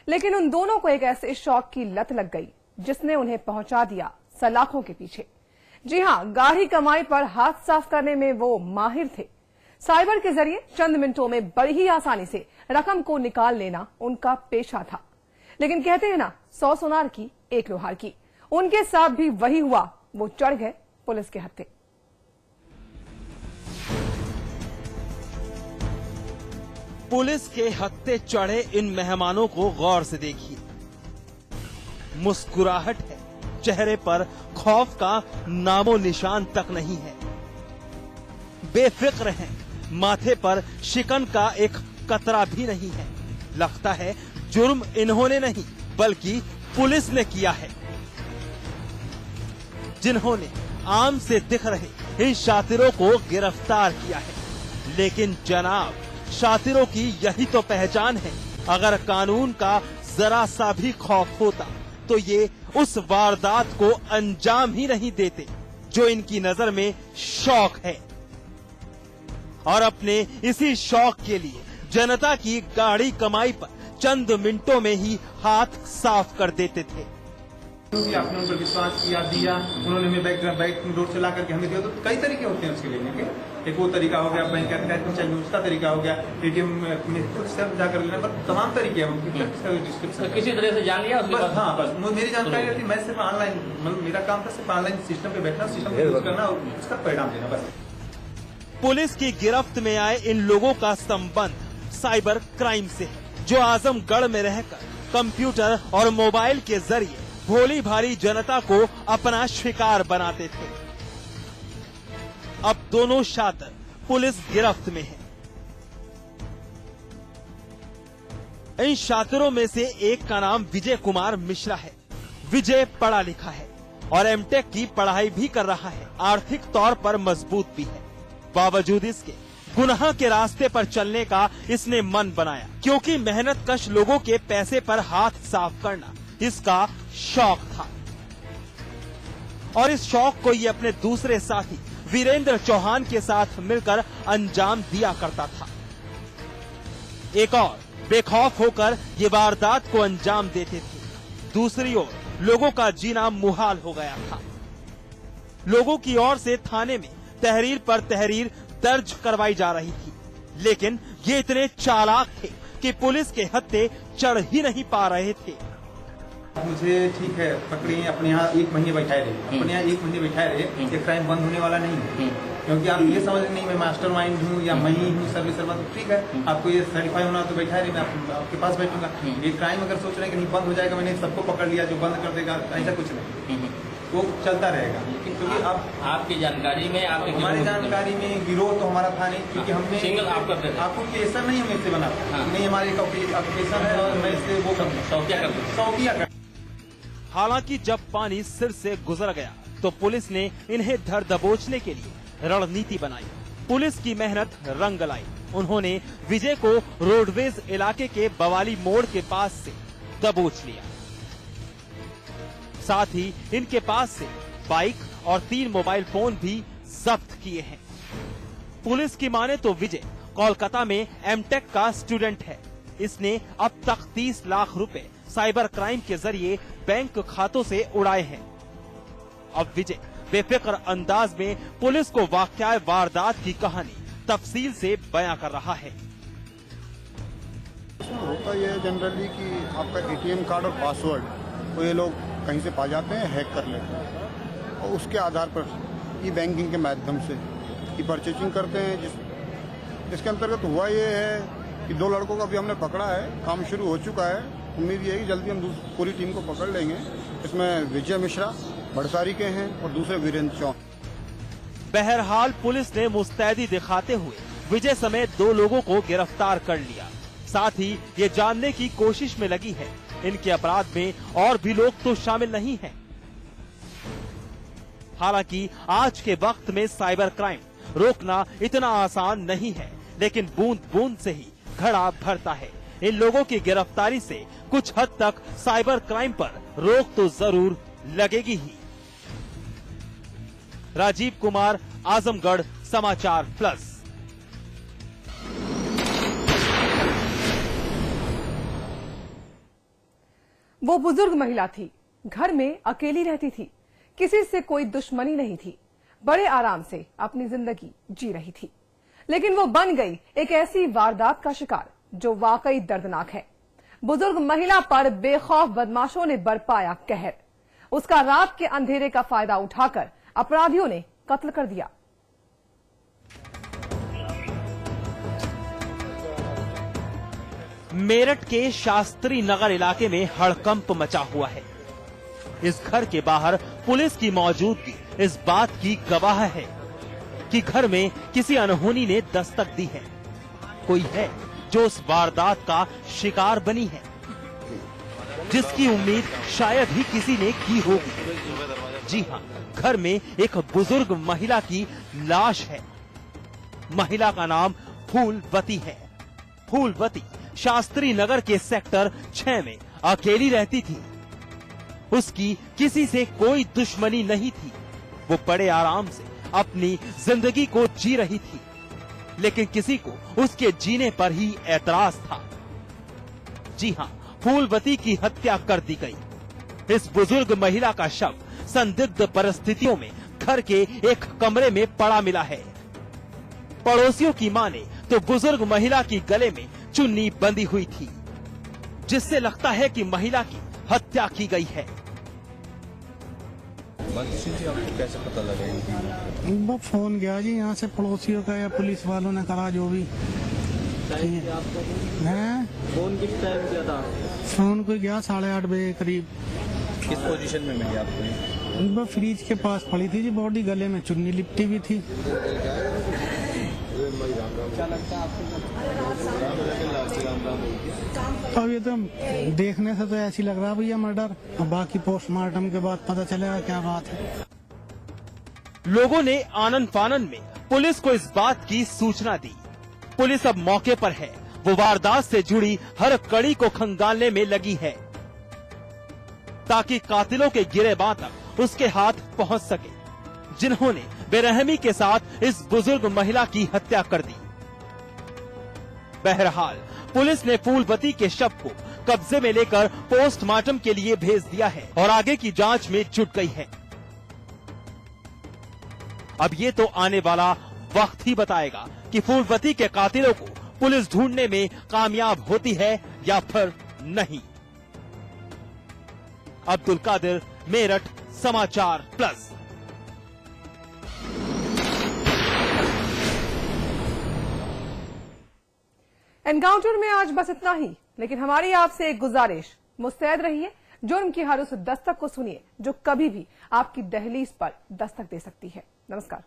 लेकिन उन दोनों को एक ऐसे शौक की लत लग गई जिसने उन्हें पहुंचा दिया सलाखों के पीछे। जी हां, गाढ़ी कमाई पर हाथ साफ करने में वो माहिर थे। साइबर के जरिए चंद मिनटों में बड़ी ही आसानी से रकम को निकाल लेना उनका पेशा था। लेकिन कहते हैं ना, 100 सुनार की एक लोहार की। उनके साथ भी वही हुआ। वो चढ़ गए पुलिस के हत्थे। पुलिस के हत्थे चढ़े इन मेहमानों को गौर से देखिए। मुस्कुराहट है, चेहरे पर खौफ का नामो निशान तक नहीं है। बेफिक्र हैं, माथे पर शिकन का एक कतरा भी नहीं है। लगता है जुर्म इन्होंने नहीं बल्कि पुलिस ने किया है, जिन्होंने आम से दिख रहे इन शातिरों को गिरफ्तार किया है। लेकिन जनाब, शातिरों की यही तो पहचान है। अगर कानून का जरा सा भी खौफ होता तो ये उस वारदात को अंजाम ही नहीं देते जो इनकी नजर में शौक है, और अपने इसी शौक के लिए जनता की गाढ़ी कमाई पर चंद मिनटों में ही हाथ साफ कर देते थे। आपने उन पर विश्वास किया, दिया, उन्होंने हमें बैक डोर से ला करके हमें दिया। तो कई तरीके होते हैं उसके लेने के। एक वो तरीका हो गया, बैंक का चाहिए उसका तरीका हो गया, एटीएम में खुद से जाकर लेना, पर तमाम तरीके हैं। किसी तरह से जान लिया उसके बाद? हाँ, बस मेरी जानकारी थी। मैं सिर्फ ऑनलाइन, मतलब मेरा काम था सिर्फ ऑनलाइन सिस्टम पे बैठना, सिस्टम पे यूज करना और उसका परिणाम देना, बस। पुलिस की गिरफ्त में आए इन लोगों का संबंध साइबर क्राइम से है, जो आजमगढ़ में रहकर कंप्यूटर और मोबाइल के जरिए भोली भाली जनता को अपना शिकार बनाते थे। अब दोनों शातिर पुलिस गिरफ्त में हैं। इन शातिरों में से एक का नाम विजय कुमार मिश्रा है। विजय पढ़ा लिखा है और एमटेक की पढ़ाई भी कर रहा है। आर्थिक तौर पर मजबूत भी है। बावजूद इसके गुनाह के रास्ते पर चलने का इसने मन बनाया, क्योंकि मेहनत कश लोगों के पैसे पर हाथ साफ करना इसका शौक था। और इस शौक को ये अपने दूसरे साथी वीरेंद्र चौहान के साथ मिलकर अंजाम दिया करता था। एक और बेखौफ होकर ये वारदात को अंजाम देते थे। दूसरी ओर लोगों का जीना मुहाल हो गया था। लोगों की ओर से थाने में तहरीर पर तहरीर दर्ज करवाई जा रही थी, लेकिन ये इतने चालाक थे कि पुलिस के हत्थे चढ़ ही नहीं पा रहे थे। मुझे ठीक है, पकड़िए, अपने यहाँ 1 महीने बैठाए रहे, अपने यहाँ 1 महीने बैठाए रहे। ये क्राइम बंद होने वाला नहीं है, क्योंकि आप ये समझ नहीं मैं मास्टर माइंड हूँ या मैं ही हूँ सर्विस सर्वर। तो ठीक है, आपको ये सर्टिफाई होना तो बैठाए रहे, मैं आपके पास बैठूंगा। ये क्राइम अगर सोच रहे हैं कि नहीं बंद हो जाएगा, मैंने सबको पकड़ लिया जो बंद कर देगा, ऐसा कुछ नहीं, वो चलता रहेगा। क्योंकि आप आपकी जानकारी में, हमारी जानकारी में गिरोह तो हमारा था नहीं, क्योंकि हमने सिंगल आपको केसन नहीं हमें इससे बना, नहीं हमारे ऑक्यूपेशन है और मैं इससे वो शौकिया कर। हालांकि जब पानी सिर से गुजर गया तो पुलिस ने इन्हें धर दबोचने के लिए रणनीति बनाई। पुलिस की मेहनत रंग लाई। उन्होंने विजय को रोडवेज इलाके के बवाली मोड़ के पास से दबोच लिया। साथ ही इनके पास से बाइक और 3 मोबाइल फोन भी जब्त किए हैं। पुलिस की माने तो विजय कोलकाता में एमटेक का स्टूडेंट है। इसने अब तक 30 लाख रुपए साइबर क्राइम के जरिए बैंक खातों से उड़ाए हैं। अब विजय बेफिक्र अंदाज में पुलिस को वाकया वारदात की कहानी तफसील से बयां कर रहा है। होता यह है जनरली कि आपका एटीएम कार्ड और पासवर्ड तो ये लोग कहीं से पा जाते हैं, हैक कर लेते हैं, और उसके आधार पर ई बैंकिंग के माध्यम से ई परचेजिंग करते हैं। जिसके अंतर्गत हुआ ये है कि 2 लड़कों को अभी हमने पकड़ा है, काम शुरू हो चुका है। उम्मीद यही जल्दी हम पूरी टीम को पकड़ लेंगे। इसमें विजय मिश्रा बड़सारी के हैं और दूसरे वीरेंद्र चौहान। बहरहाल पुलिस ने मुस्तैदी दिखाते हुए विजय समेत 2 लोगों को गिरफ्तार कर लिया। साथ ही ये जानने की कोशिश में लगी है इनके अपराध में और भी लोग तो शामिल नहीं हैं। हालांकि आज के वक्त में साइबर क्राइम रोकना इतना आसान नहीं है, लेकिन बूंद बूंद से ही घड़ा भरता है। इन लोगों की गिरफ्तारी से कुछ हद तक साइबर क्राइम पर रोक तो जरूर लगेगी ही। राजीव कुमार, आजमगढ़ समाचार प्लस। वो बुजुर्ग महिला थी, घर में अकेली रहती थी, किसी से कोई दुश्मनी नहीं थी, बड़े आराम से अपनी जिंदगी जी रही थी। लेकिन वो बन गई एक ऐसी वारदात का शिकार जो वाकई दर्दनाक है। बुजुर्ग महिला पर बेखौफ बदमाशों ने बरपाया कहर। उसका रात के अंधेरे का फायदा उठाकर अपराधियों ने कत्ल कर दिया। मेरठ के शास्त्री नगर इलाके में हड़कंप मचा हुआ है। इस घर के बाहर पुलिस की मौजूदगी इस बात की गवाह है कि घर में किसी अनहोनी ने दस्तक दी है। कोई है जो उस वारदात का शिकार बनी है, जिसकी उम्मीद शायद ही किसी ने की होगी। जी हां, घर में एक बुजुर्ग महिला की लाश है। महिला का नाम फूलवती है। फूलवती शास्त्री नगर के सेक्टर 6 में अकेली रहती थी। उसकी किसी से कोई दुश्मनी नहीं थी। वो बड़े आराम से अपनी जिंदगी को जी रही थी, लेकिन किसी को उसके जीने पर ही एतराज था। जी हां, फूलवती की हत्या कर दी गई। इस बुजुर्ग महिला का शव संदिग्ध परिस्थितियों में घर के एक कमरे में पड़ा मिला है। पड़ोसियों की माने तो बुजुर्ग महिला की गले में चुन्नी बंधी हुई थी, जिससे लगता है कि महिला की हत्या की गई है। आपको कैसे पता लगा? वो फोन गया जी यहाँ से पड़ोसियों का या पुलिस वालों ने करा, जो भी है। फोन किस टाइम किया था? फोन को गया 8:30 बजे करीब। किस पोजीशन में मिली आपको? वो फ्रिज के पास पड़ी थी जी, बॉडी गले में चुन्नी लिपटी भी थी। अब ये तो देखने से तो ऐसी लग रहा भैया मर्डर, अब बाकी पोस्टमार्टम के बाद पता चलेगा क्या बात है। लोगों ने आनन फानन में पुलिस को इस बात की सूचना दी। पुलिस अब मौके पर है। वो वारदात से जुड़ी हर कड़ी को खंगालने में लगी है, ताकि कातिलों के गिरेबां तक उसके हाथ पहुंच सके, जिन्होंने बेरहमी के साथ इस बुजुर्ग महिला की हत्या कर दी। बहरहाल पुलिस ने फूलवती के शव को कब्जे में लेकर पोस्टमार्टम के लिए भेज दिया है और आगे की जांच में जुट गई है। अब ये तो आने वाला वक्त ही बताएगा कि फूलवती के कातिलों को पुलिस ढूंढने में कामयाब होती है या फिर नहीं। अब्दुल कादिर, मेरठ, समाचार प्लस। एनकाउंटर में आज बस इतना ही, लेकिन हमारी आपसे एक गुजारिश, मुस्तैद रहिए। जुर्म की हर उस दस्तक को सुनिए जो कभी भी आपकी दहलीज पर दस्तक दे सकती है। नमस्कार।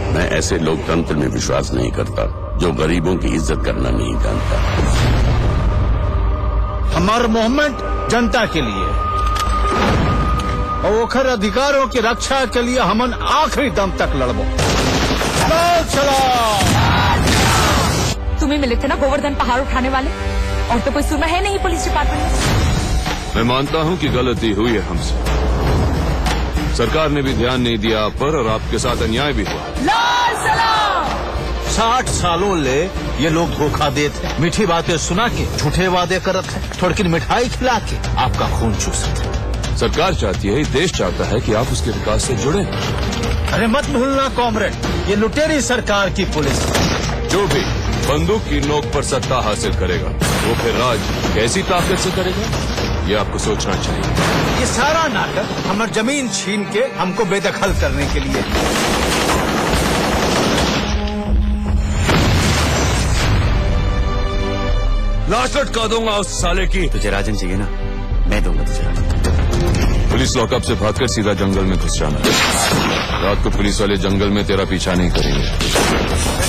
मैं ऐसे लोकतंत्र में विश्वास नहीं करता जो गरीबों की इज्जत करना नहीं जानता। हमारा मूवमेंट जनता के लिए और ओखर अधिकारों की रक्षा के लिए हमन आखिरी दम तक लड़बो। चलो तुम्हें मिले थे ना गोवर्धन पहाड़ उठाने वाले, और तो कोई सुना है नहीं पुलिस डिपार्टमेंट में। मैं मानता हूं कि गलती हुई है हमसे। सरकार ने भी ध्यान नहीं दिया आप पर और आपके साथ अन्याय भी हुआ। लाल सलाम। 60 सालों ले ये लोग धोखा देते, मीठी बातें सुना के झूठे वादे करते हैं, थोड़ी की मिठाई खिला के आपका खून चूसते। सरकार चाहती है, देश चाहता है कि आप उसके विकास से जुड़े। अरे मत भूलना कॉमरेड, ये लुटेरी सरकार की पुलिस जो भी बंदूक की नोक पर सत्ता हासिल करेगा, वो फिर राज कैसी ताकत से करेगा, ये आपको सोचना चाहिए। ये सारा नाटक हमारी जमीन छीन के हमको बेदखल करने के लिए। लाश लटका दूंगा उस साले की। तुझे राजन चाहिए ना, मैं दूंगा तुझे राजन। पुलिस लॉकअप से भागकर सीधा जंगल में घुस जाना। रात को पुलिस वाले जंगल में तेरा पीछा नहीं करेंगे।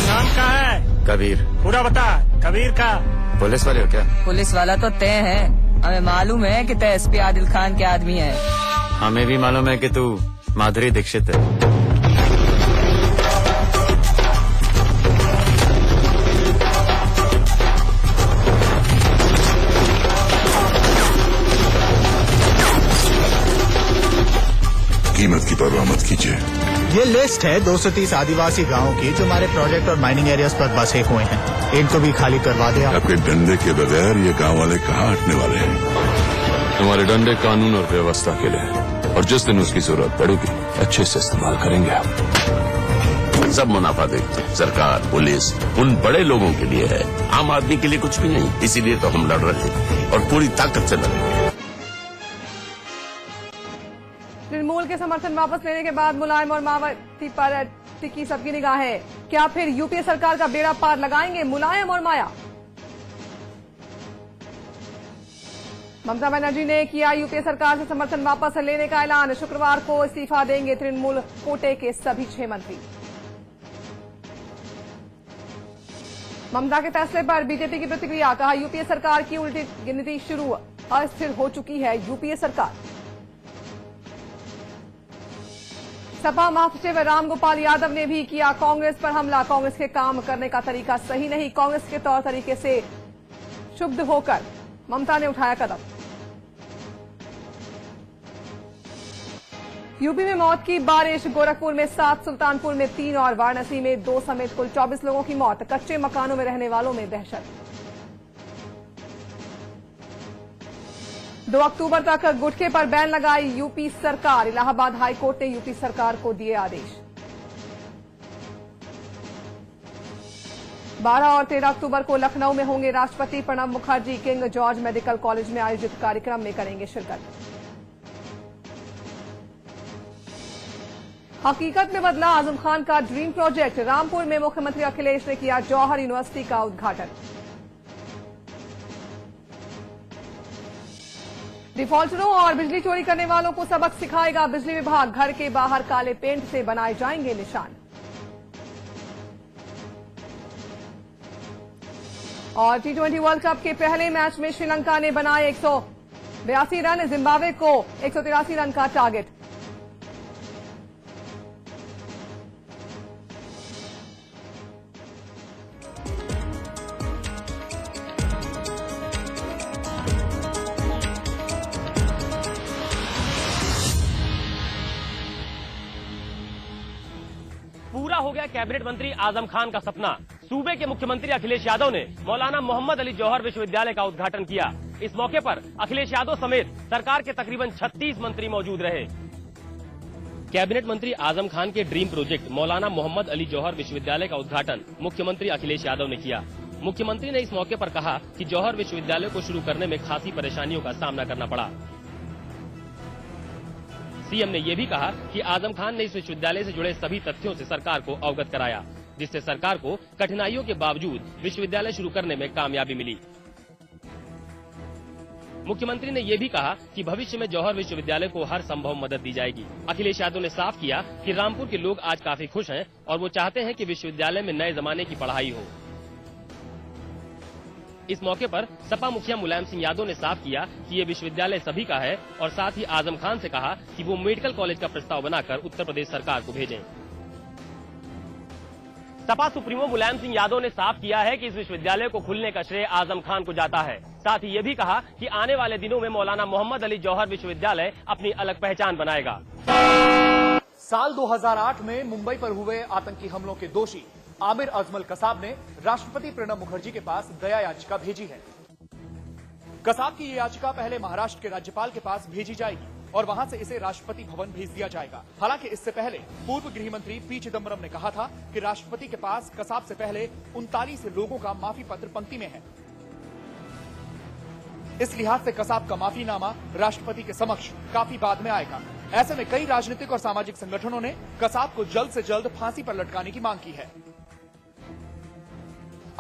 नाम क्या है? कबीर। पूरा बता, कबीर का। पुलिस वाले हो क्या? पुलिस वाला तो तय है, हमें मालूम है कि तय एसपी आदिल खान के आदमी है। हमें भी मालूम है कि तू माधुरी दीक्षित है। कीजिए। ये लिस्ट है 230 आदिवासी गांवों की जो हमारे प्रोजेक्ट और माइनिंग एरियाज पर बसे हुए हैं। इनको भी खाली करवा दे आप। आपके डंडे के बगैर ये गांव वाले कहाँ हटने वाले हैं? हमारे डंडे कानून और व्यवस्था के लिए, और जिस दिन उसकी जरूरत पड़ेगी अच्छे से इस्तेमाल करेंगे आप। सब मुनाफा देखते हैं, सरकार, पुलिस उन बड़े लोगों के लिए है, आम आदमी के लिए कुछ भी नहीं। इसीलिए तो हम लड़ रहे हैं और पूरी ताकत से लड़ेंगे। तृणमूल के समर्थन वापस लेने के बाद मुलायम और मायावती पर टिकी सबकी निगाहें। क्या फिर यूपीए सरकार का बेड़ा पार लगाएंगे मुलायम और माया? ममता बनर्जी ने किया यूपीए सरकार से समर्थन वापस लेने का ऐलान। शुक्रवार को इस्तीफा देंगे तृणमूल कोटे के सभी 6 मंत्री। ममता के फैसले पर बीजेपी की प्रतिक्रिया। कहा, यूपीए सरकार की उल्टी गिनती शुरू, अस्थिर हो चुकी है यूपीए सरकार। सपा महासचिव रामगोपाल यादव ने भी किया कांग्रेस पर हमला। कांग्रेस के काम करने का तरीका सही नहीं, कांग्रेस के तौर तरीके से क्षुब्ध होकर ममता ने उठाया कदम। यूपी में मौत की बारिश। गोरखपुर में 7, सुल्तानपुर में 3 और वाराणसी में 2 समेत कुल 24 लोगों की मौत। कच्चे मकानों में रहने वालों में दहशत। 2 अक्टूबर तक गुटखे पर बैन लगाई यूपी सरकार। इलाहाबाद हाईकोर्ट ने यूपी सरकार को दिए आदेश। 12 और 13 अक्टूबर को लखनऊ में होंगे राष्ट्रपति Pranab Mukherjee. King George medical college में आयोजित कार्यक्रम में करेंगे शिरकत। हकीकत में बदला आजम खान का ड्रीम प्रोजेक्ट। रामपुर में मुख्यमंत्री अखिलेश ने किया जौहर यूनिवर्सिटी का उद्घाटन। डिफॉल्टरों और बिजली चोरी करने वालों को सबक सिखाएगा बिजली विभाग। घर के बाहर काले पेंट से बनाए जाएंगे निशान। और T20 वर्ल्ड कप के पहले मैच में श्रीलंका ने बनाए 182 रन, जिम्बाब्वे को 183 रन का टारगेट। पूरा हो गया कैबिनेट मंत्री आजम खान का सपना। सूबे के मुख्यमंत्री अखिलेश यादव ने मौलाना मोहम्मद अली जौहर विश्वविद्यालय का उद्घाटन किया। इस मौके पर अखिलेश यादव समेत सरकार के तकरीबन 36 मंत्री मौजूद रहे। कैबिनेट मंत्री आजम खान के ड्रीम प्रोजेक्ट मौलाना मोहम्मद अली जौहर विश्वविद्यालय का उद्घाटन मुख्यमंत्री अखिलेश यादव ने किया। मुख्यमंत्री ने इस मौके पर कहा कि जौहर विश्वविद्यालय को शुरू करने में खासी परेशानियों का सामना करना पड़ा। सीएम ने यह भी कहा कि आजम खान ने इस विश्वविद्यालय से जुड़े सभी तथ्यों से सरकार को अवगत कराया, जिससे सरकार को कठिनाइयों के बावजूद विश्वविद्यालय शुरू करने में कामयाबी मिली। मुख्यमंत्री ने यह भी कहा कि भविष्य में जौहर विश्वविद्यालय को हर संभव मदद दी जाएगी। अखिलेश यादव ने साफ किया कि रामपुर के लोग आज काफी खुश हैं और वो चाहते हैं कि विश्वविद्यालय में नए जमाने की पढ़ाई हो। इस मौके पर सपा मुखिया मुलायम सिंह यादव ने साफ किया कि ये विश्वविद्यालय सभी का है और साथ ही आजम खान से कहा कि वो मेडिकल कॉलेज का प्रस्ताव बनाकर उत्तर प्रदेश सरकार को भेजें। सपा सुप्रीमो मुलायम सिंह यादव ने साफ किया है कि इस विश्वविद्यालय को खुलने का श्रेय आजम खान को जाता है। साथ ही ये भी कहा कि आने वाले दिनों में मौलाना मोहम्मद अली जौहर विश्वविद्यालय अपनी अलग पहचान बनाएगा। साल 2008 में मुंबई पर हुए आतंकी हमलों के दोषी आमिर अजमल कसाब ने राष्ट्रपति प्रणब मुखर्जी के पास दया याचिका भेजी है। कसाब की ये याचिका पहले महाराष्ट्र के राज्यपाल के पास भेजी जाएगी और वहां से इसे राष्ट्रपति भवन भेज दिया जाएगा। हालांकि इससे पहले पूर्व गृह मंत्री पी चिदम्बरम ने कहा था कि राष्ट्रपति के पास कसाब से पहले 39 लोगों का माफी पत्र पंक्ति में है। इस लिहाज से कसाब का माफीनामा राष्ट्रपति के समक्ष काफी बाद में आएगा। ऐसे में कई राजनीतिक और सामाजिक संगठनों ने कसाब को जल्द से जल्द फांसी पर लटकाने की मांग की है।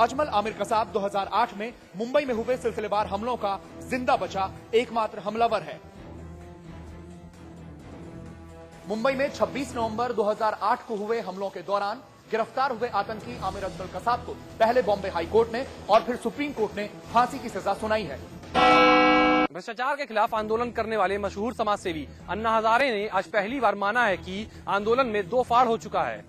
अजमल आमिर कसाब 2008 में मुंबई में हुए सिलसिलेवार हमलों का जिंदा बचा एकमात्र हमलावर है। मुंबई में 26 नवंबर 2008 को हुए हमलों के दौरान गिरफ्तार हुए आतंकी आमिर अजमल कसाब को पहले बॉम्बे हाई कोर्ट ने और फिर सुप्रीम कोर्ट ने फांसी की सजा सुनाई है। भ्रष्टाचार के खिलाफ आंदोलन करने वाले मशहूर समाजसेवी अन्ना हजारे ने आज पहली बार माना है कि आंदोलन में 2 फाड़ हो चुका है।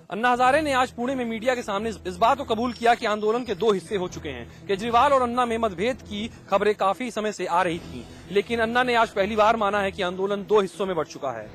अन्ना हजारे ने आज पुणे में मीडिया के सामने इस बात को कबूल किया कि आंदोलन के 2 हिस्से हो चुके हैं। केजरीवाल और अन्ना में मतभेद की खबरें काफी समय से आ रही थीं, लेकिन अन्ना ने आज पहली बार माना है कि आंदोलन 2 हिस्सों में बढ़ चुका है।